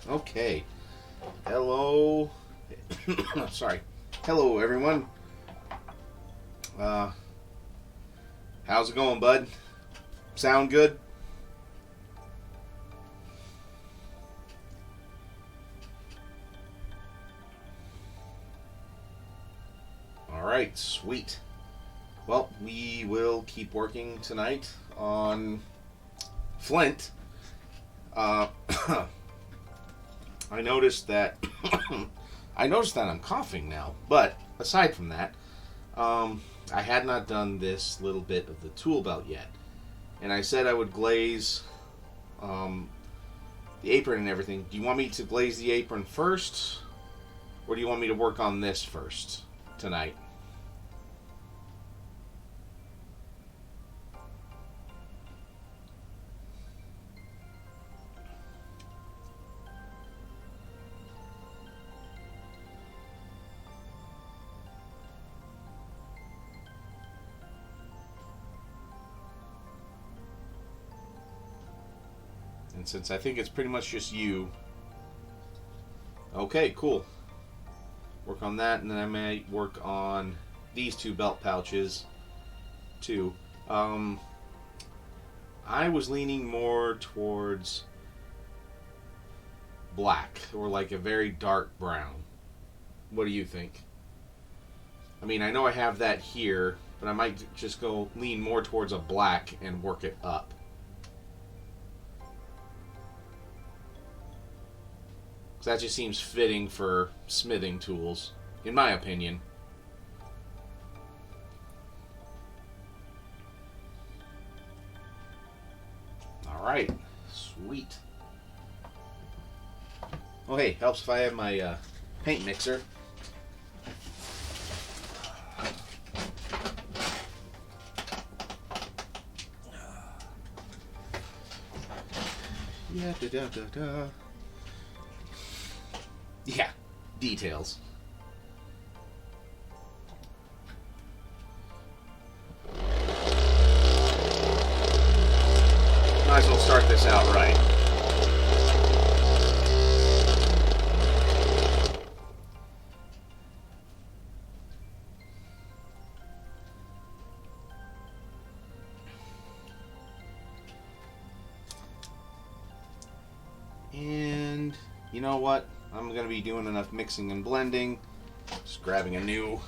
Okay. Hello. Sorry. Hello, everyone. Uh, how's it going, bud? Sound good? All right, sweet. Well, we will keep working tonight on Flint. Uh, I noticed that I'm coughing now. But aside from that, I had not done this little bit of the tool belt yet, and I said I would glaze the apron and everything. Do you want me to glaze the apron first, or do you want me to work on this first tonight? And since I think it's pretty much just you, okay, cool. Work on that, and then I may work on these two belt pouches too. I was leaning more towards black, or like a very dark brown. What do you think? I mean, I know I have that here, but I might just go lean more towards a black and work it up. Because that just seems fitting for smithing tools, in my opinion. Alright, sweet. Oh hey, helps if I have my paint mixer. Yeah, da da da da. Yeah, details. Might as well start this out right. And you know what? I'm going to be doing enough mixing and blending. Just grabbing a new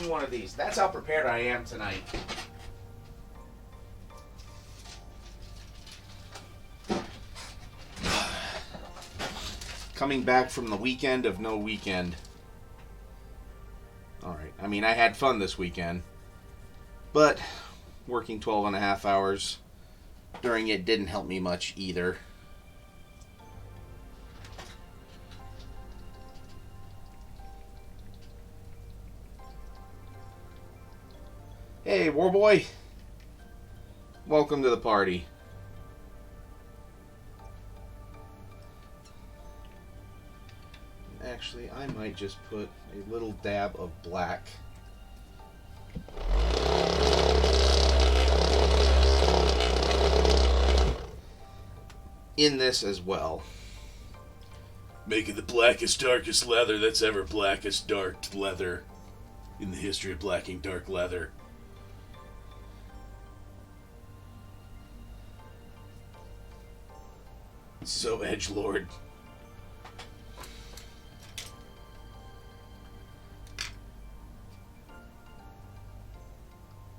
one of these. That's how prepared I am tonight. Coming back from the weekend of no weekend. Alright, I mean, I had fun this weekend. But working 12 and a half hours during it didn't help me much either. Hey, Warboy. Welcome to the party. Actually, I might just put a little dab of black in this as well. Make it the blackest, darkest leather that's ever blackest, dark leather in the history of blacking dark leather. So edgelord.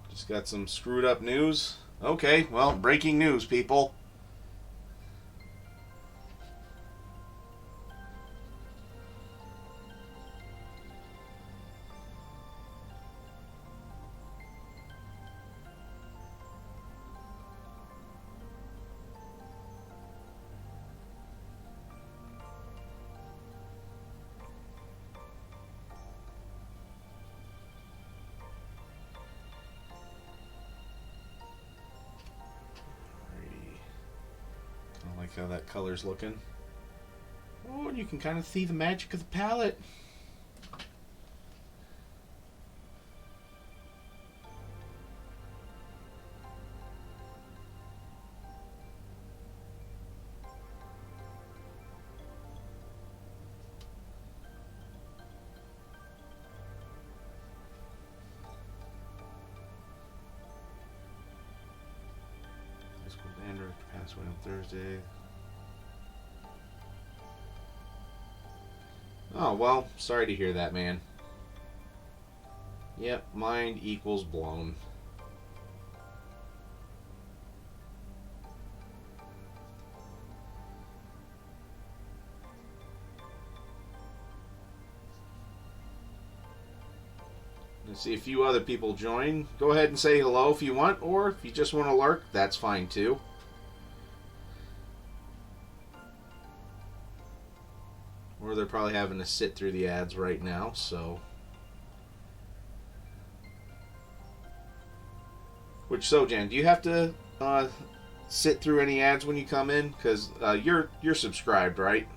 Just got some screwed up news. Okay, well, breaking news, people. I like how that color's looking. Oh, and you can kind of see the magic of the palette. Andrew passed away on Thursday. Oh, well, sorry to hear that, man. Yep, mind equals blown. Let's see, a few other people join. Go ahead and say hello if you want, or if you just want to lurk, that's fine too. Or they're probably having to sit through the ads right now, so. Jan, do you have to sit through any ads when you come in? Because you're subscribed, right?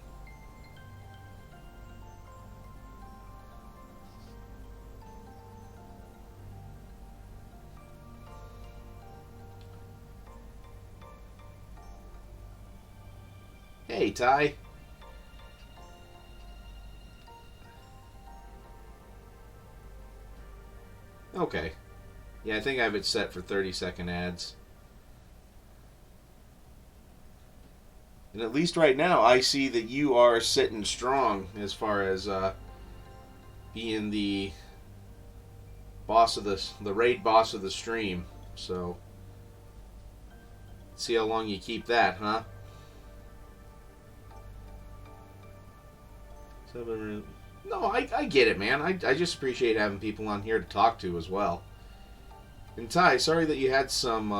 Hey, Ty. Okay. Yeah, I think I have it set for 30-second ads. And at least right now, I see that you are sitting strong as far as being the boss of the raid boss of the stream. So, see how long you keep that, huh? No, I get it, man. I just appreciate having people on here to talk to as well. And Ty, sorry that you had some,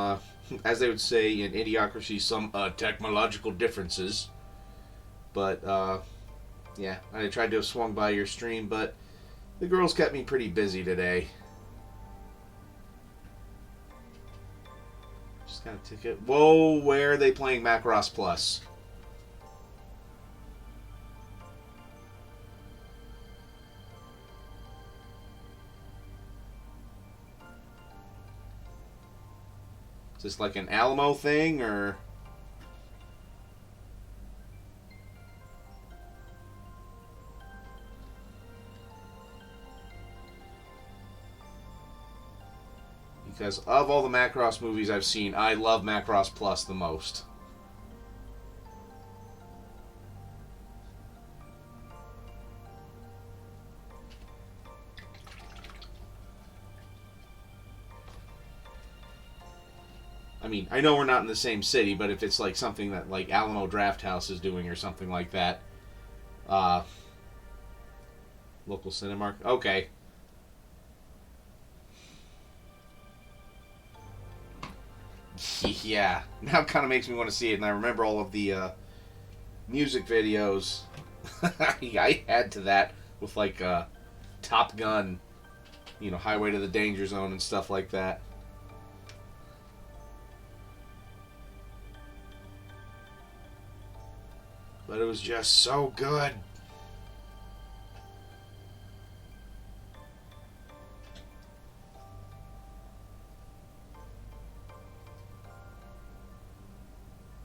as they would say in Idiocracy, some technological differences. But, yeah, I tried to have swung by your stream, but the girls kept me pretty busy today. Just got a ticket. Whoa, where are they playing Macross Plus? Is this like an Alamo thing, or? Because of all the Macross movies I've seen, I love Macross Plus the most. I mean, I know we're not in the same city, but if it's like something that like Alamo Draft House is doing or something like that, local Cinemark, okay. Yeah, now it kind of makes me want to see it, and I remember all of the music videos I had to that with like Top Gun, you know, Highway to the Danger Zone and stuff like that. But it was just so good.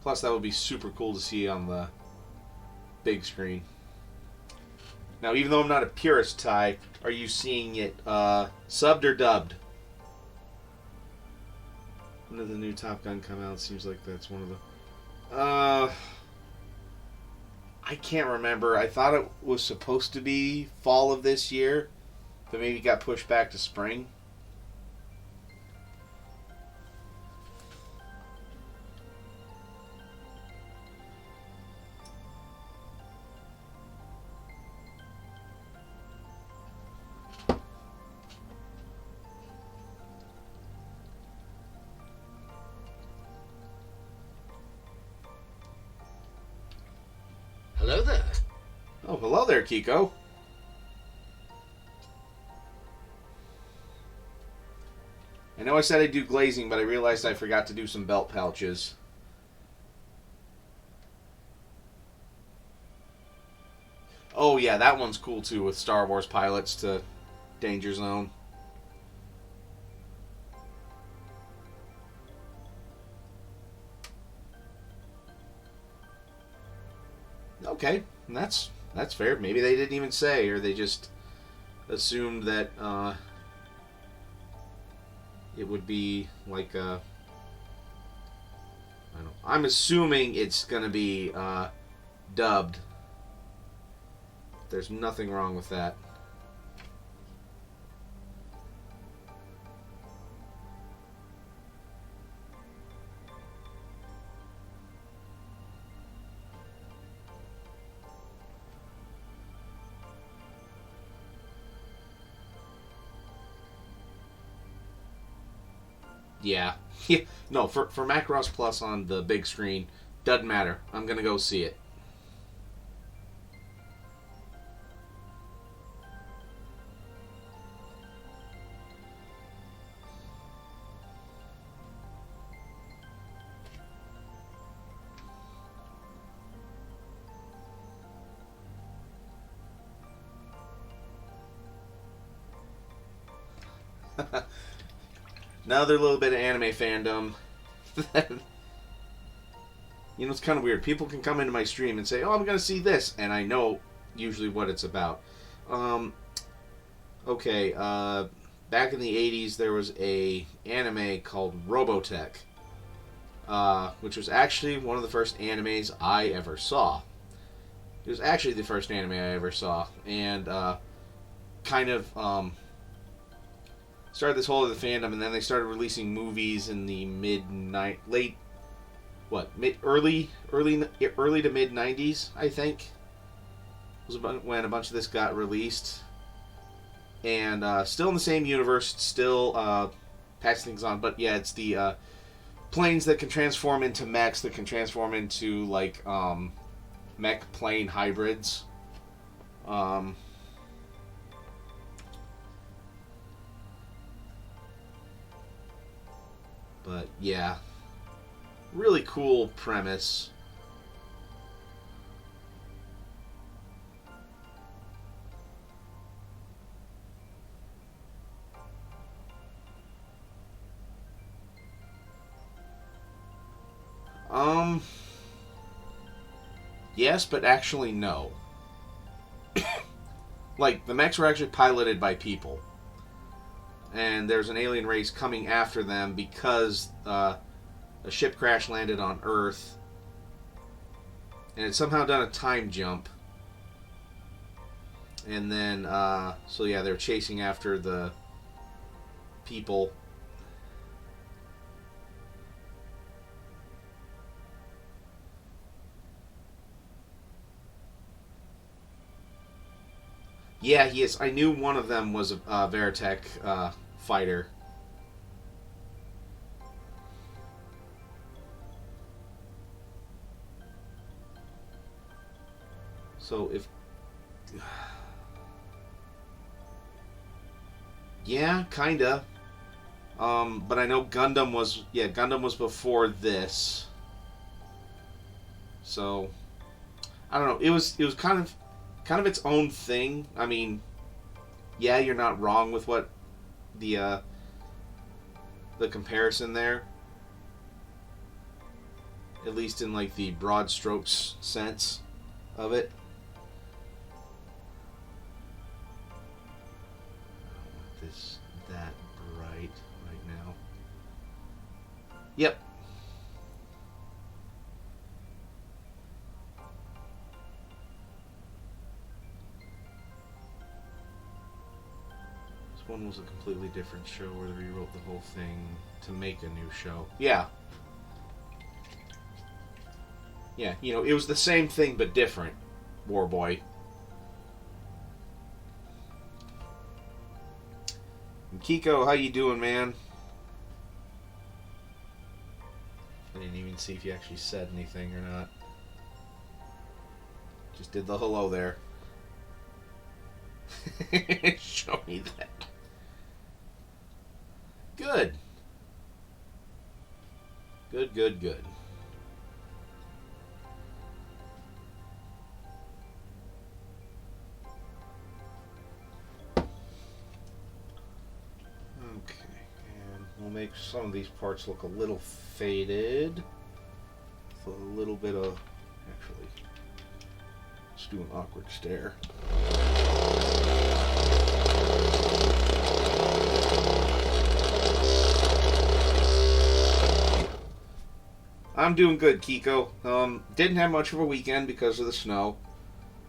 Plus, that would be super cool to see on the big screen. Now, even though I'm not a purist, Ty, are you seeing it subbed or dubbed? When did the new Top Gun come out? It seems like that's one of the... I can't remember. I thought it was supposed to be fall of this year, but maybe got pushed back to spring. Hello there. Oh, hello there, Kiko. I know I said I'd do glazing, but I realized I forgot to do some belt pouches. Oh yeah, that one's cool too, with Star Wars pilots to Danger Zone. Okay, that's fair. Maybe they didn't even say, or they just assumed that it would be like a I'm assuming it's going to be dubbed. There's nothing wrong with that. Yeah. No, for Macross Plus on the big screen, doesn't matter. I'm going to go see it. Another little bit of anime fandom. You know, it's kind of weird. People can come into my stream and say, "Oh, I'm going to see this," and I know usually what it's about. Okay, back in the 80s, there was a anime called Robotech, which was actually one of the first animes I ever saw. It was actually the first anime I ever saw, and kind of started this whole other fandom, and then they started releasing movies in the early to mid 90s, I think, was when a bunch of this got released. And still in the same universe, still passing things on, but yeah, it's the planes that can transform into mechs, that can transform into like mech plane hybrids. But yeah, really cool premise. Yes, but actually no. Like, the mechs were actually piloted by people. And there's an alien race coming after them because a ship crash landed on Earth. And it's somehow done a time jump. And then, so yeah, they're chasing after the people. Yeah, he is. I knew one of them was a Veritech fighter. So if... Yeah, kinda. But I know Gundam was... Yeah, Gundam was before this. So... I don't know. It was kind of its own thing. I mean, yeah, you're not wrong with what the comparison there. At least in like the broad strokes sense of it. I don't want this that bright right now. Yep. One was a completely different show where they rewrote the whole thing to make a new show. Yeah. Yeah, you know, it was the same thing but different, Warboy. And Kiko, how you doing, man? I didn't even see if you actually said anything or not. Just did the hello there. Show me that. Good. Good. Okay, and we'll make some of these parts look a little faded. With a little bit of... Actually, let's do an awkward stare. I'm doing good, Kiko. Didn't have much of a weekend because of the snow,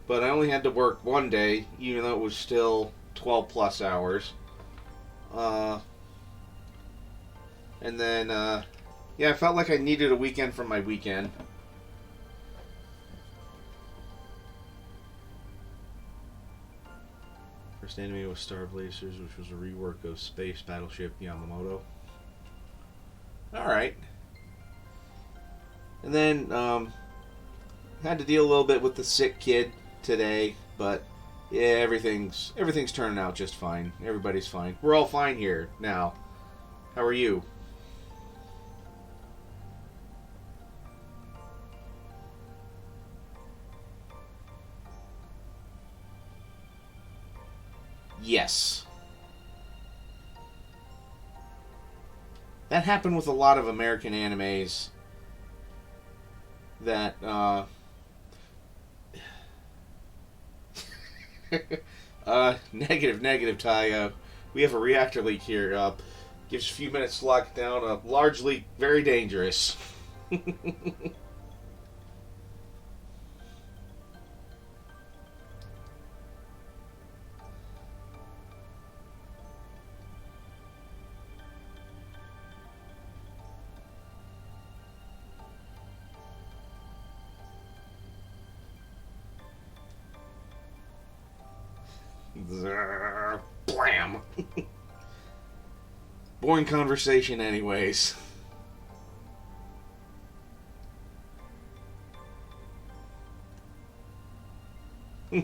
but I only had to work one day, even though it was still 12 plus hours. And then, yeah, I felt like I needed a weekend from my weekend. First anime was Star Blazers, which was a rework of Space Battleship Yamamoto. Alright. And then, had to deal a little bit with the sick kid today, but yeah, everything's turning out just fine. Everybody's fine. We're all fine here now. How are you? Yes. That happened with a lot of American animes that, negative, Ty. We have a reactor leak here. Gives a few minutes to lock it down. A large leak, very dangerous. Blam. Boring conversation anyways.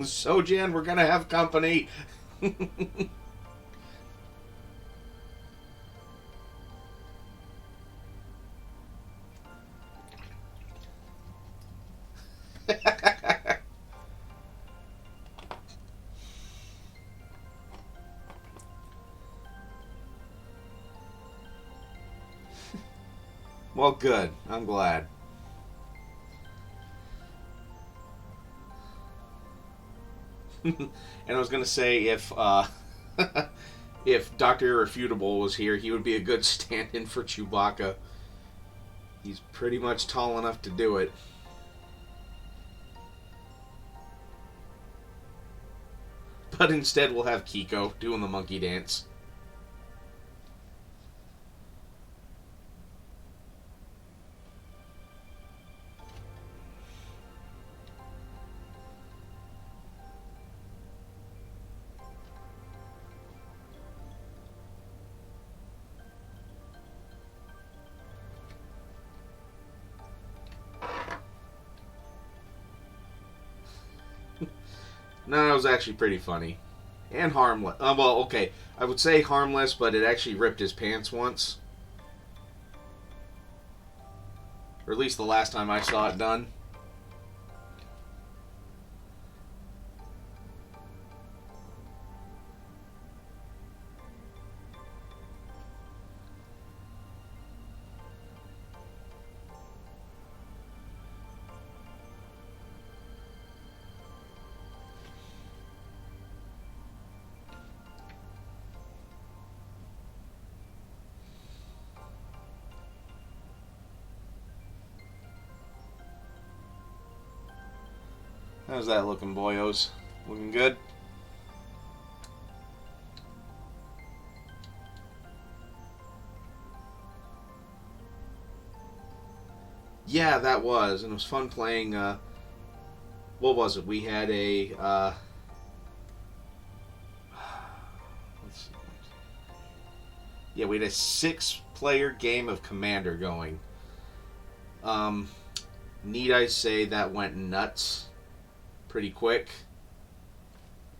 So, Jan, we're gonna have company. Well, good. I'm glad. And I was gonna say if Dr. Irrefutable was here, he would be a good stand-in for Chewbacca. He's pretty much tall enough to do it. But instead we'll have Kiko doing the monkey dance. No, it was actually pretty funny. And harmless. Well, okay. I would say harmless, but it actually ripped his pants once. Or at least the last time I saw it done. How's that looking, boyos? Looking good? Yeah, that was. And it was fun playing, what was it? We had a, let's see. Yeah, we had a 6-player game of Commander going. Need I say that went nuts pretty quick.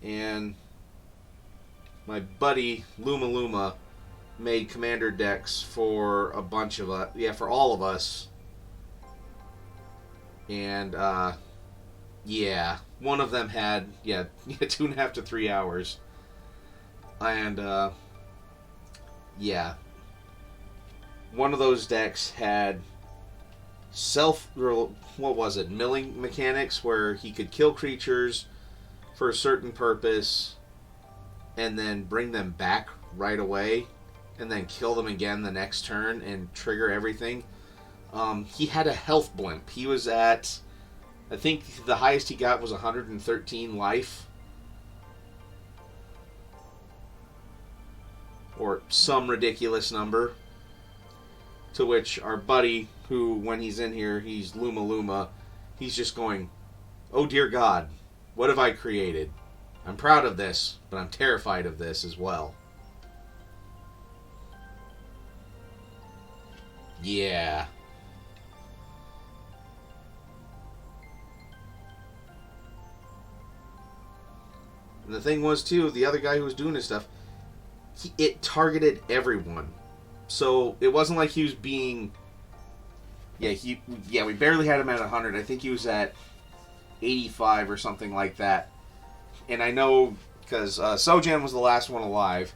And my buddy Luma made Commander decks for a bunch of us. Yeah, for all of us. And, yeah, one of them had, 2.5 to 3 hours. And, yeah. One of those decks had milling mechanics where he could kill creatures for a certain purpose and then bring them back right away and then kill them again the next turn and trigger everything. He had a health blimp. He was at, I think the highest he got was 113 life. Or some ridiculous number. To which our buddy, who when he's in here, he's Luma Luma, he's just going, "Oh dear God, what have I created? I'm proud of this, but I'm terrified of this as well." Yeah. And the thing was, too, the other guy who was doing this stuff, it targeted everyone. So it wasn't like he was being... we barely had him at 100. I think he was at 85 or something like that. And I know, because Sojan was the last one alive,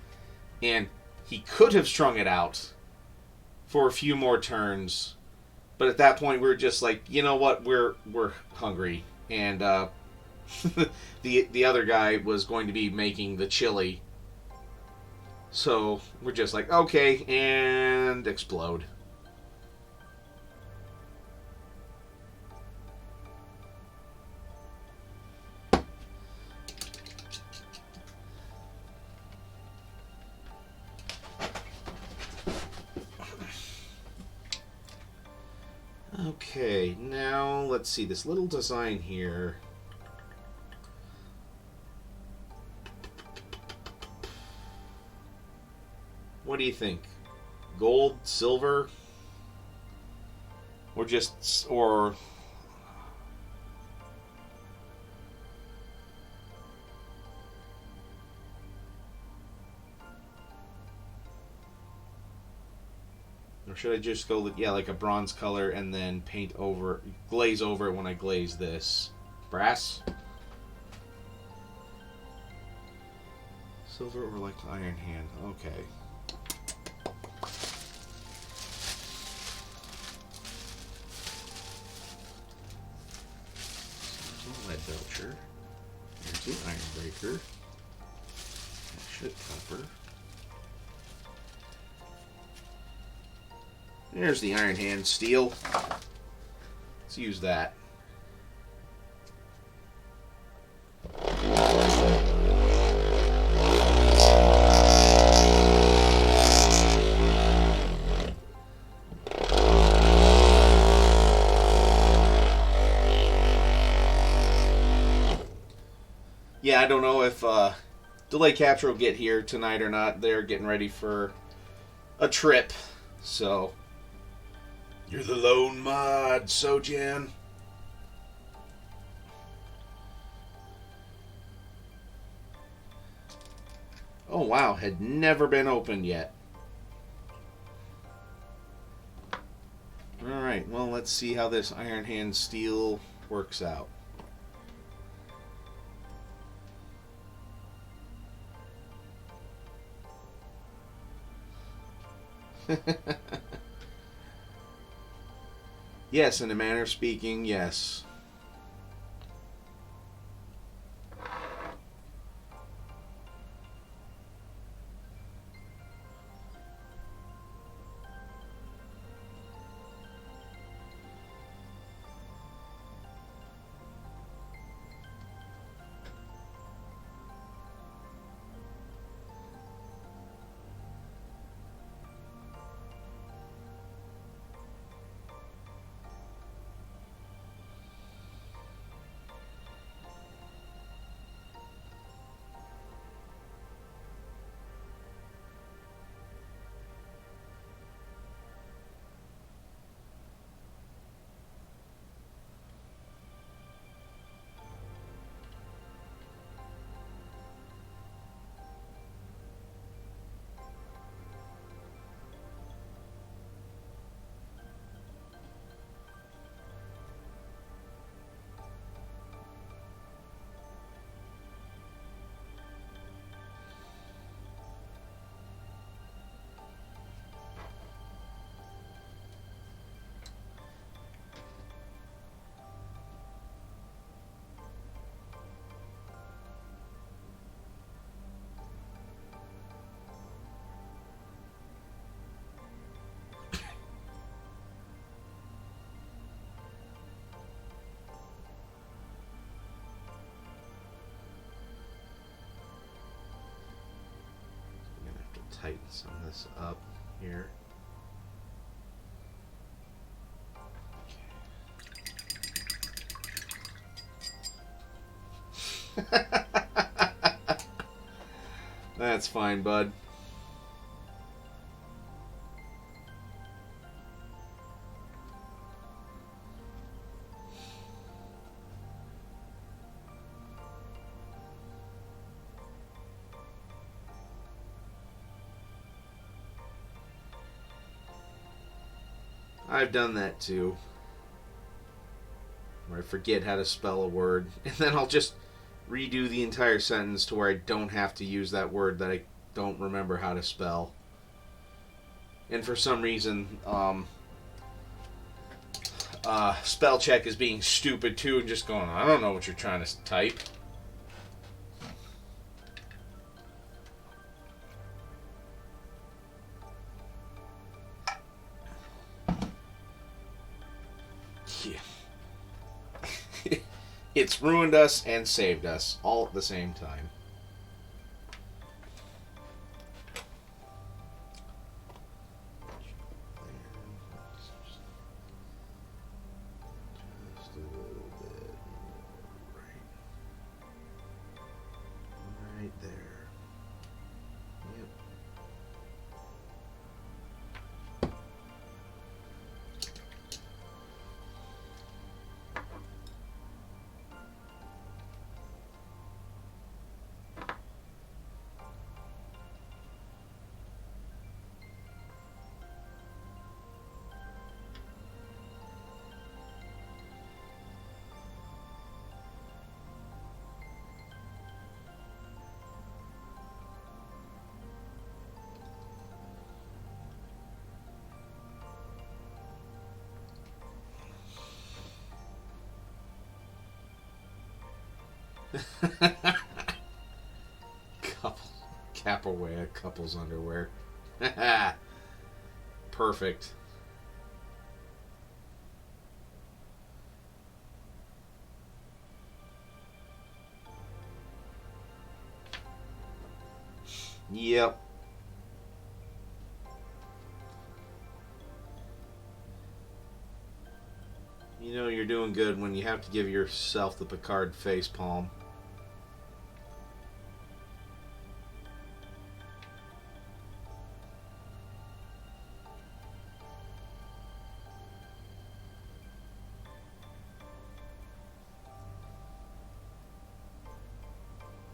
and he could have strung it out for a few more turns. But at that point, we were just like, you know what, we're hungry. And the other guy was going to be making the chili. So we're just like, okay, and explode. Okay, now let's see this little design here. What do you think? Gold, silver, or just Or should I just go with, like a bronze color and then glaze over it when I glaze this? Brass? Silver or like iron hand? Okay. Lead belcher. There's the iron breaker. Shit copper. There's the iron hand steel. Let's use that. Yeah, I don't know if Delay Capture will get here tonight or not. They're getting ready for a trip, so... You're the lone mod, Sojan. Oh wow, had never been opened yet. Alright, well let's see how this iron hand steel works out. Yes, in a manner of speaking, yes. tighten some of this up here. That's fine, bud. I've done that too. Where I forget how to spell a word, and then I'll just redo the entire sentence to where I don't have to use that word that I don't remember how to spell. And for some reason, spell check is being stupid too and just going, I don't know what you're trying to type. Yeah. It's ruined us and saved us all at the same time. Just a little bit more right there. Yep. Capoeira couple's underwear. Perfect. Yep. You know you're doing good when you have to give yourself the Picard face palm.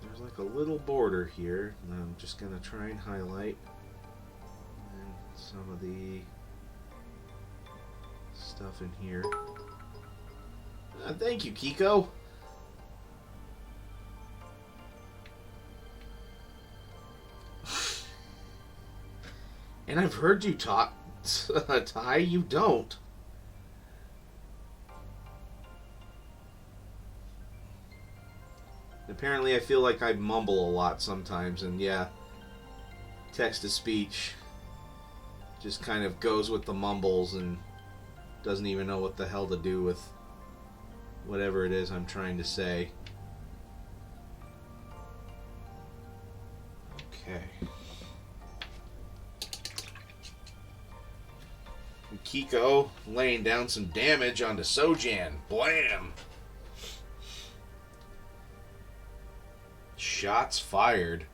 There's like a little border here, and I'm just going to try and highlight and some of the stuff in here. Thank you, Kiko. And I've heard you talk, Ty, you don't. Apparently I feel like I mumble a lot sometimes, and yeah, text-to-speech just kind of goes with the mumbles and doesn't even know what the hell to do with whatever it is I'm trying to say. Okay. And Kiko laying down some damage onto Sojan. Blam! Shots fired.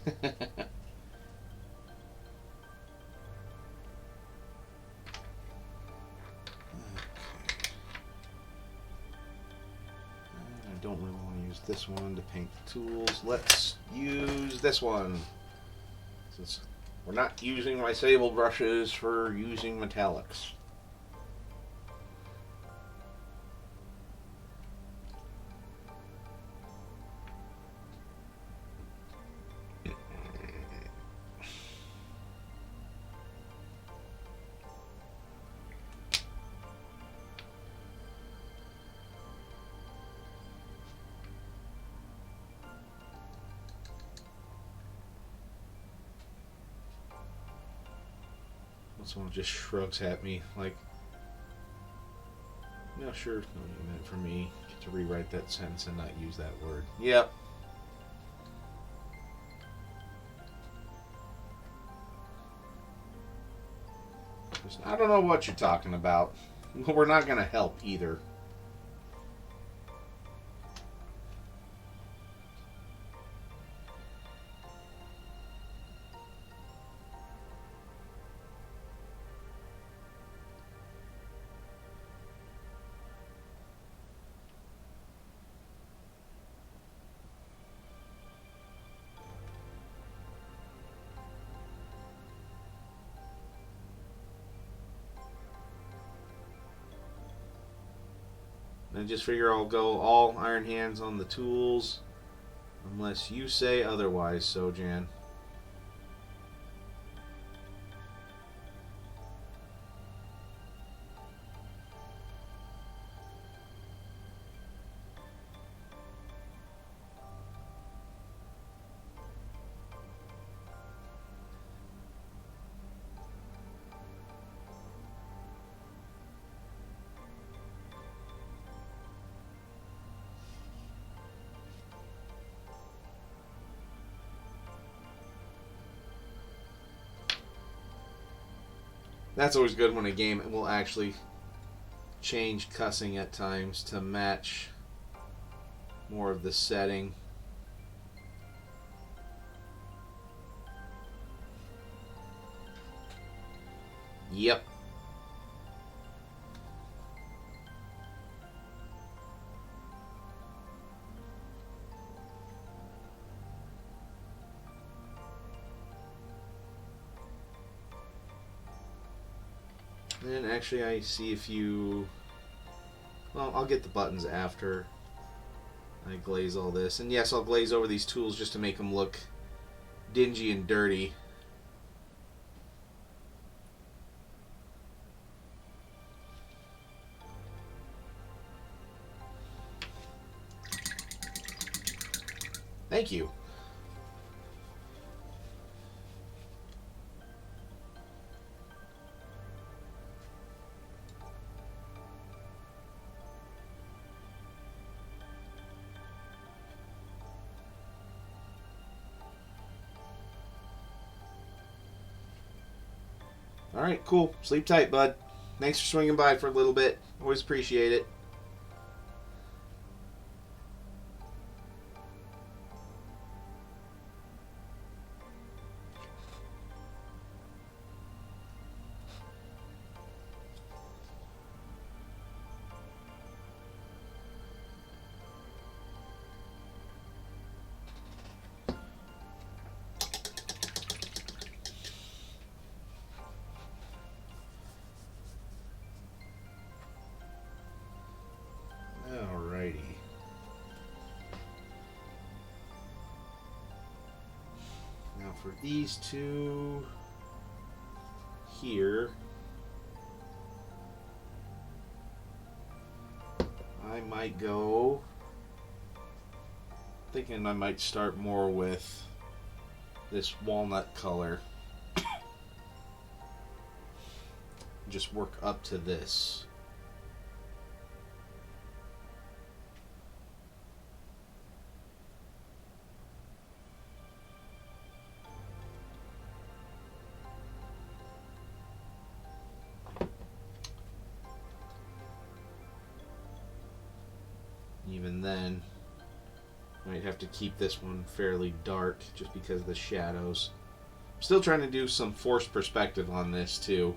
I don't really want to use this one to paint the tools. Let's use this one. Since we're not using my sable brushes for using metallics. Someone just shrugs at me like, no, sure, no, you meant for me. Get to rewrite that sentence and not use that word. Yep. I don't know what you're talking about. We're not going to help either. I just figure I'll go all iron hands on the tools unless you say otherwise, Sojan. That's always good when a game will actually change cussing at times to match more of the setting. Yep. And actually I see if you... Well, I'll get the buttons after I glaze all this. And yes, I'll glaze over these tools just to make them look dingy and dirty. Thank you. Alright, cool. Sleep tight, bud. Thanks for swinging by for a little bit. Always appreciate it. Alrighty. Now for these two here, I might go, thinking I might start more with this walnut color. Just work up to this. Even then, might have to keep this one fairly dark just because of the shadows. I'm still trying to do some forced perspective on this too.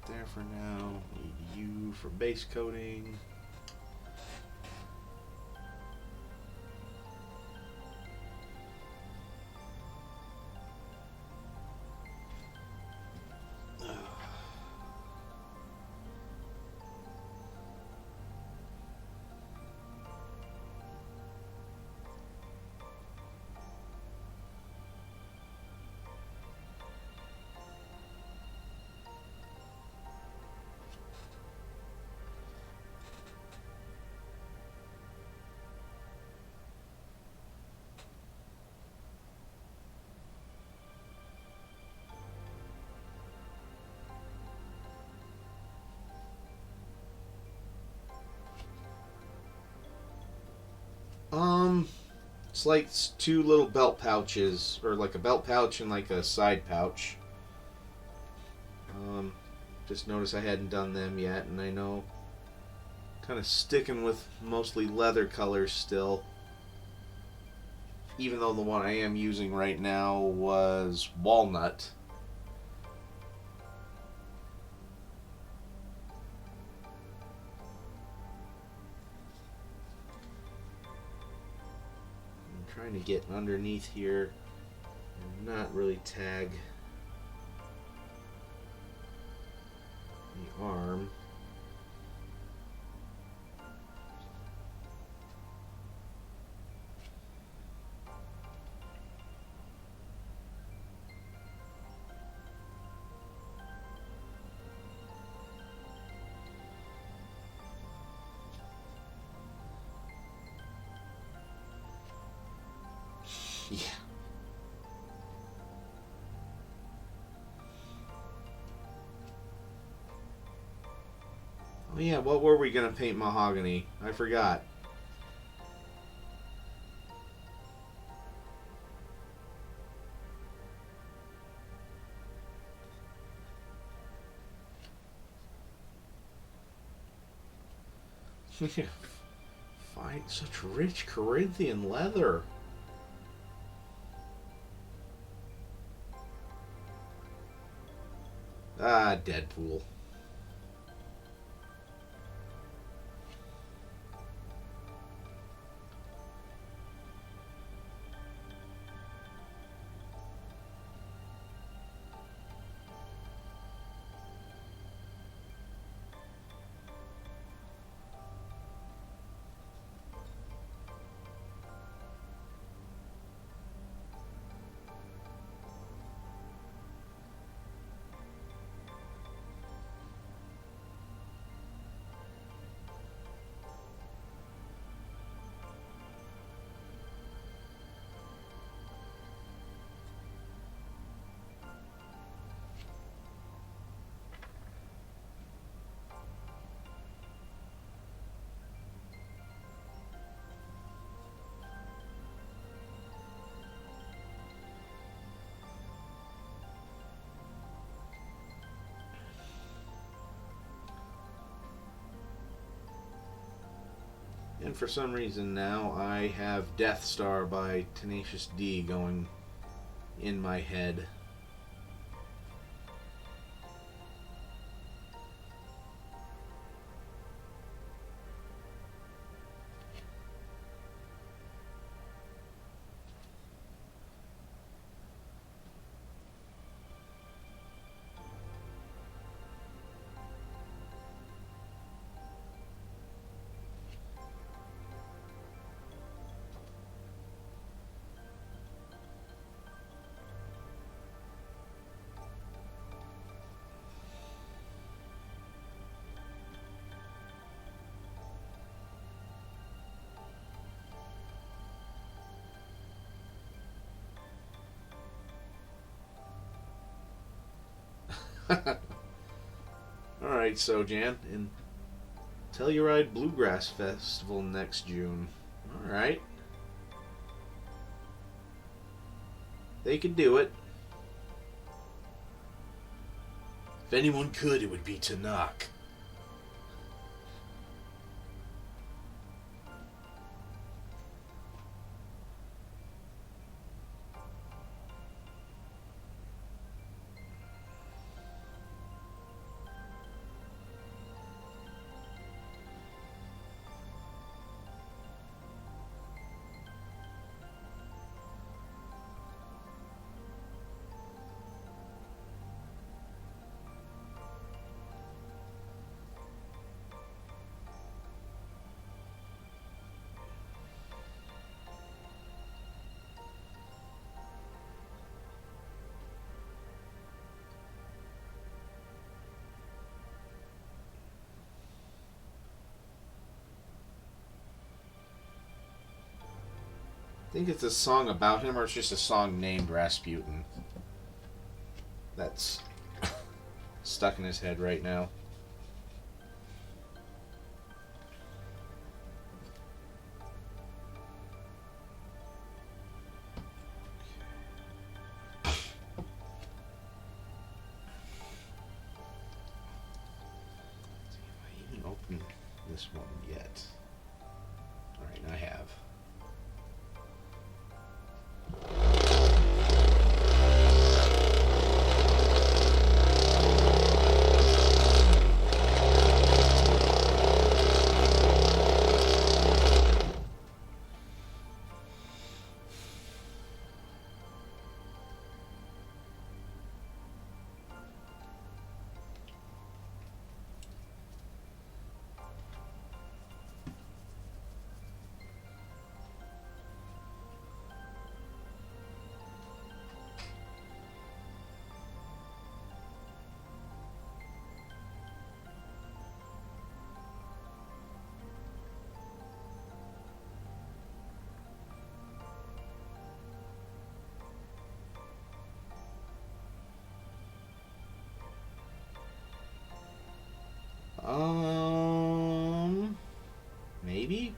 There for now. Need you for base coating. It's like two little belt pouches, or like a belt pouch and like a side pouch. Just noticed I hadn't done them yet, and I know kind of sticking with mostly leather colors still. Even though the one I am using right now was walnut. I'm trying to get underneath here and not really tag the arm. Yeah. Oh yeah, what were we gonna paint mahogany? I forgot. Find such rich Corinthian leather. Ah, Deadpool. And for some reason now I have Death Star by Tenacious D going in my head. Alright, so Jan, and Telluride Bluegrass Festival next June. Alright. They could do it. If anyone could, it would be Tanakh. I think it's a song about him, or it's just a song named Rasputin. That's stuck in his head right now. opened this one yet. Alright, I have. Maybe?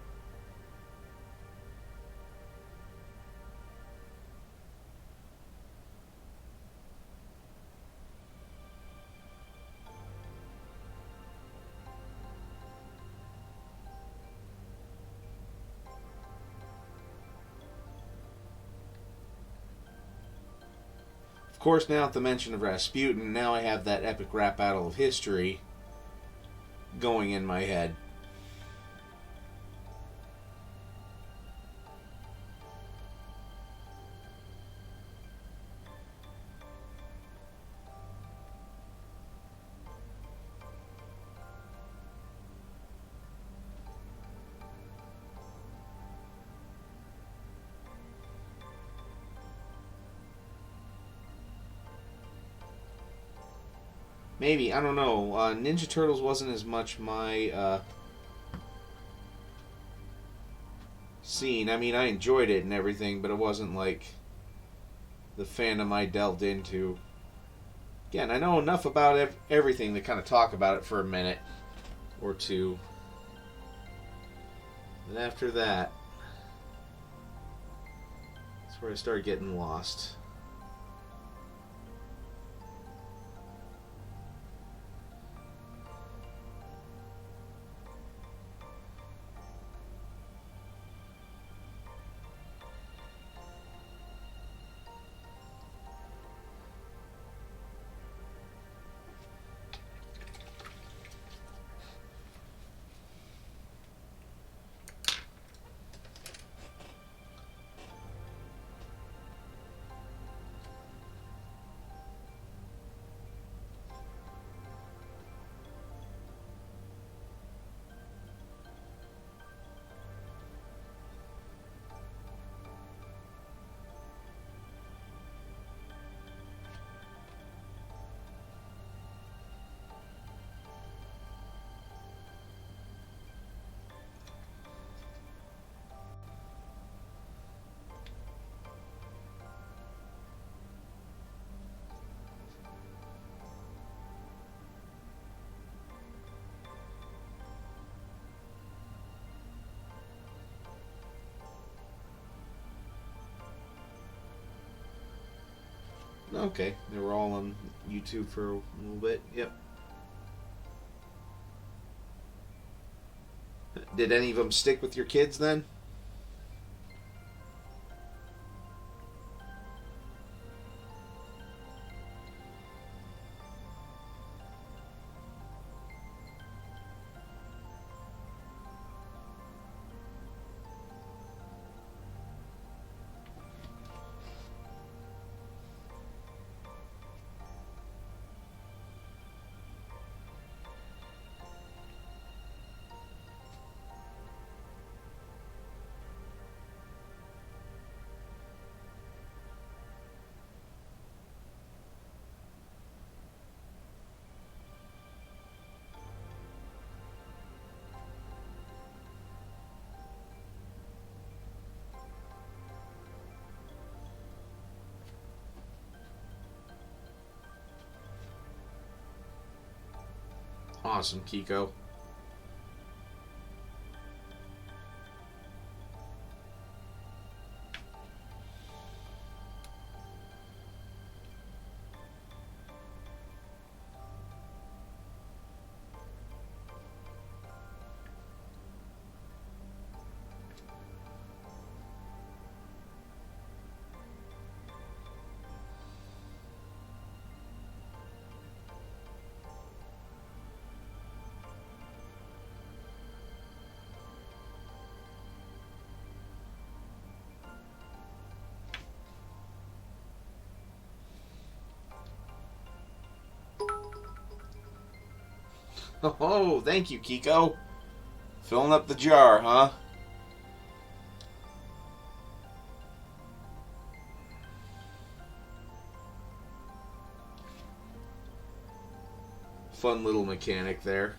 Of course, now at the mention of Rasputin, now I have that epic rap battle of history going in my head. Maybe, I don't know. Ninja Turtles wasn't as much my scene. I mean, I enjoyed it and everything, but it wasn't like the fandom I delved into. Again, I know enough about everything to kind of talk about it for a minute or two. And after that, that's where I started getting lost. Okay, they were all on YouTube for a little bit. Yep. Did any of them stick with your kids then? Awesome, Kiko. Oh, thank you, Kiko. Filling up the jar, huh? Fun little mechanic there.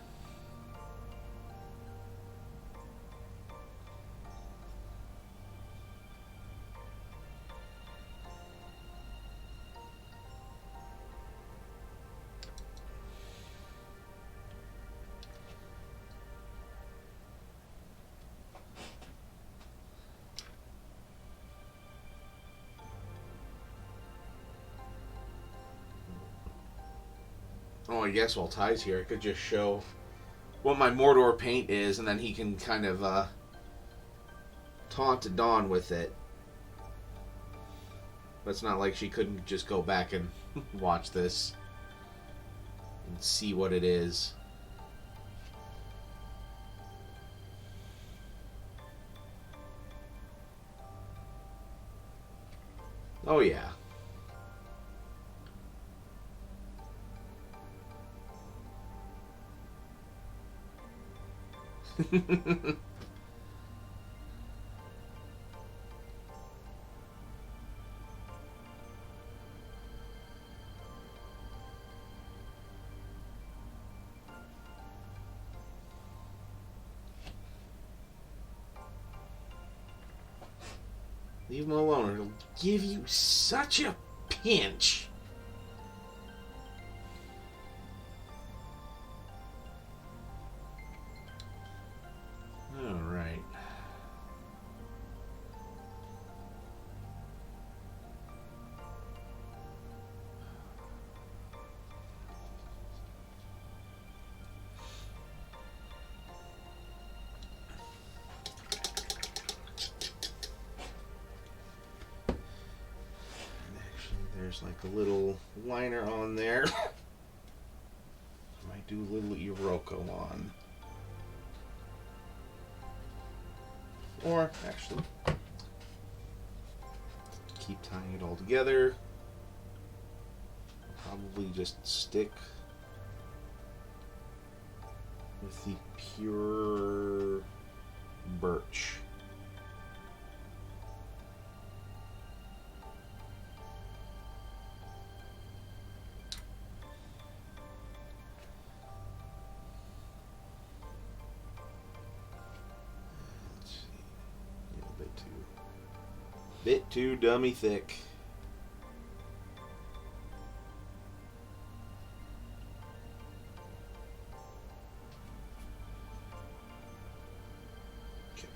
Oh, I guess while Ty's here, I could just show what my Mordor paint is, and then he can kind of taunt Dawn with it. But it's not like she couldn't just go back and watch this and see what it is. Oh, yeah. Leave him alone, or it'll give you such a pinch. Alright. There's like a little liner on there. Might do a little Iroko on. Or, actually, keep tying it all together. Probably just stick with the pure birch. Bit too dummy thick. Okay.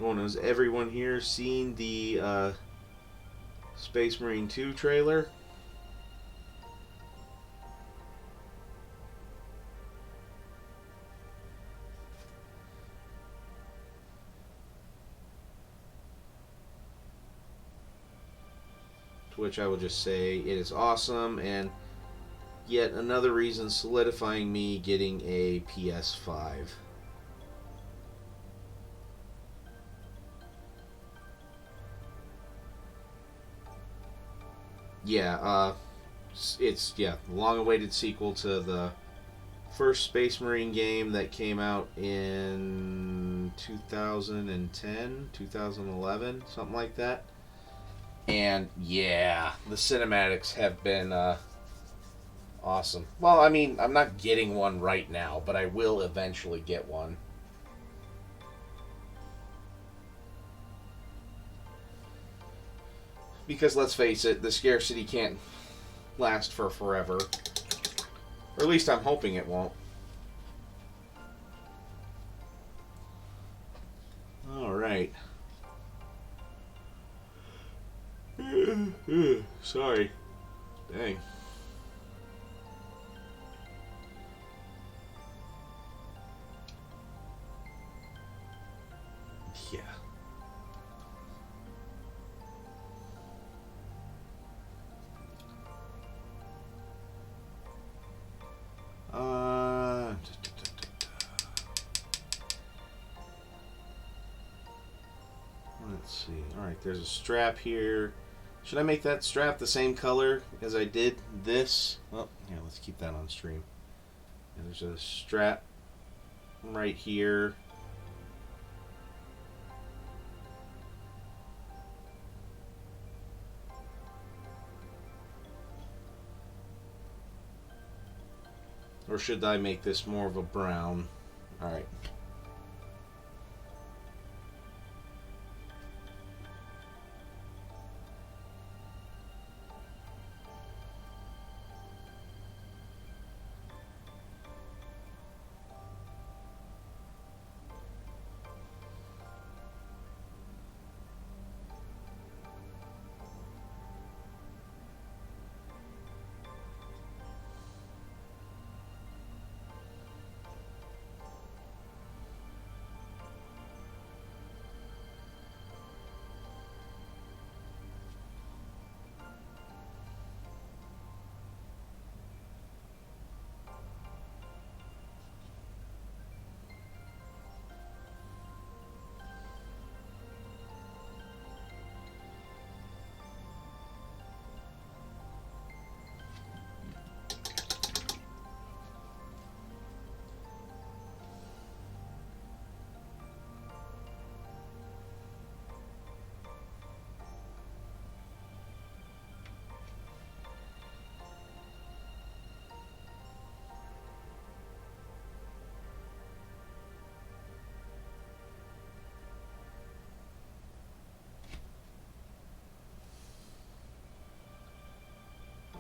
Oh, and has everyone here seen the Space Marine 2 trailer? To which I will just say it is awesome, and yet another reason solidifying me getting a PS5. Yeah, it's long-awaited sequel to the first Space Marine game that came out in 2010, 2011, something like that. And yeah, the cinematics have been awesome. Well, I mean, I'm not getting one right now, but I will eventually get one. Because let's face it, the scarcity can't last for forever. Or at least I'm hoping it won't. Alright. Sorry. Dang. Yeah. Let's see. Alright, there's a strap here. Should I make that strap the same color as I did this? Well, yeah, let's keep that on stream. Yeah, there's a strap right here. Or should I make this more of a brown? Alright.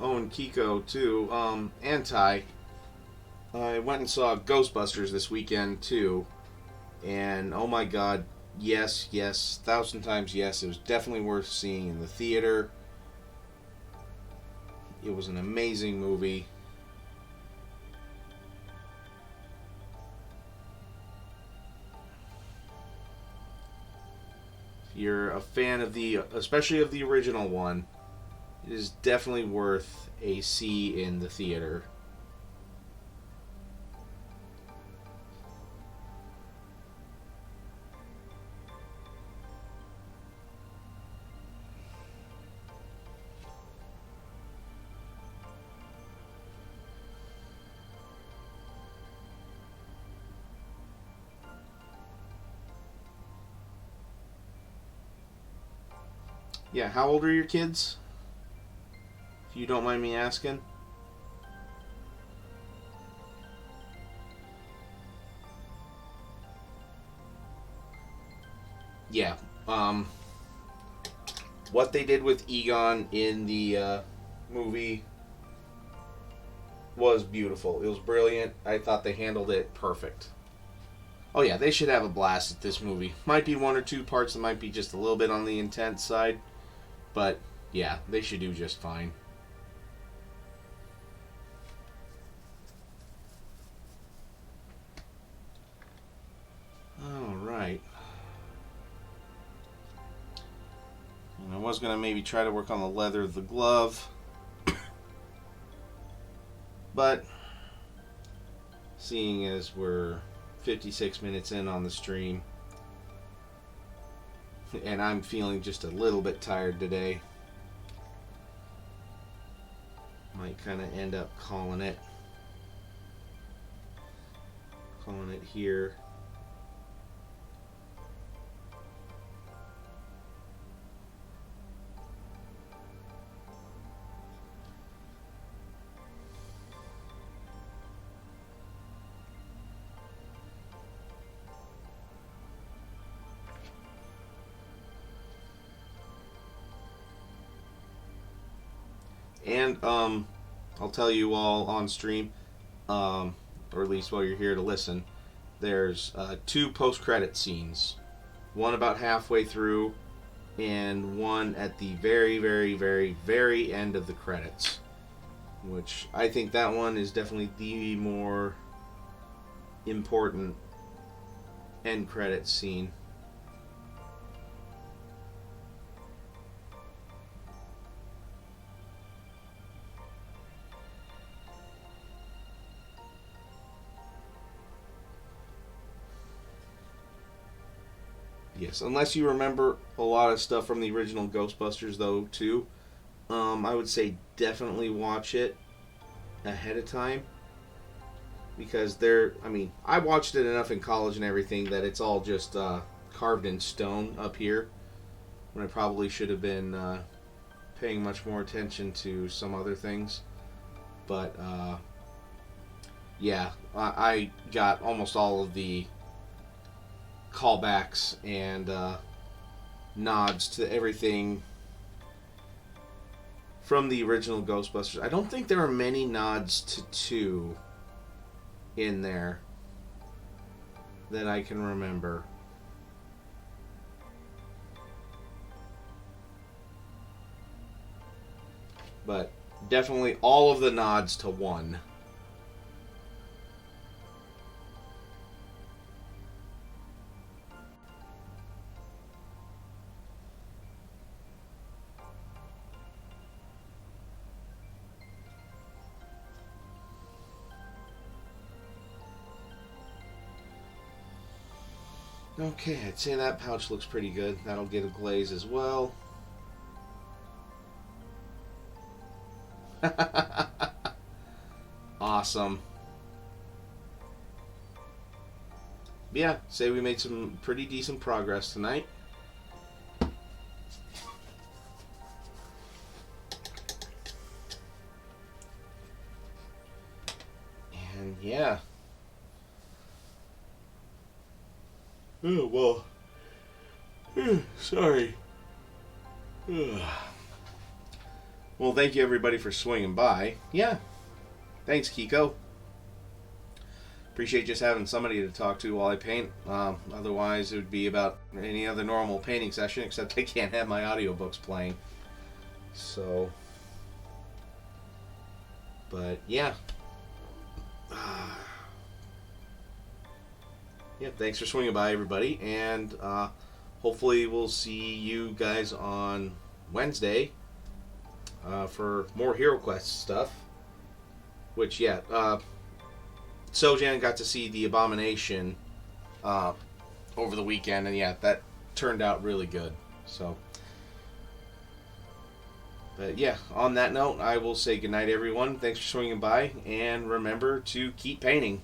Oh, and Kiko too. And Ty. I went and saw Ghostbusters this weekend too, and oh my God, yes, 1,000 times yes. It was definitely worth seeing in the theater. It was an amazing movie. If you're a fan of especially of the original one, it is definitely worth a see in the theater. Yeah, how old are your kids? If you don't mind me asking. Yeah. What they did with Egon in the movie was beautiful. It was brilliant. I thought they handled it perfect. Oh yeah, they should have a blast at this movie. Might be one or two parts that might be just a little bit on the intense side. But, yeah, they should do just fine. Alright. And I was going to maybe try to work on the leather of the glove. But, seeing as we're 56 minutes in on the stream, and I'm feeling just a little bit tired today, might kind of end up calling it here. And I'll tell you all on stream, or at least while you're here to listen, there's 2 post-credit scenes. One about halfway through, and one at the very, very, very, very end of the credits. Which I think that one is definitely the more important end credit scene. Yes, unless you remember a lot of stuff from the original Ghostbusters, though, too. I would say definitely watch it ahead of time. Because I watched it enough in college and everything that it's all just carved in stone up here. When I probably should have been paying much more attention to some other things. But, yeah, I got almost all of the callbacks and nods to everything from the original Ghostbusters. I don't think there are many nods to 2 in there that I can remember. But definitely all of the nods to 1. Okay, I'd say that pouch looks pretty good. That'll get a glaze as well. Awesome. Yeah, say we made some pretty decent progress tonight. And yeah. Oh, well. Sorry. Well, thank you everybody for swinging by. Yeah. Thanks, Kiko. Appreciate just having somebody to talk to while I paint. Otherwise, it would be about any other normal painting session, except I can't have my audiobooks playing. So. But, yeah. Yeah, thanks for swinging by, everybody. And hopefully we'll see you guys on Wednesday for more Hero Quest stuff. Which, yeah, Sojan got to see the Abomination over the weekend, and yeah, that turned out really good. So, but yeah, on that note, I will say goodnight, everyone. Thanks for swinging by, and remember to keep painting.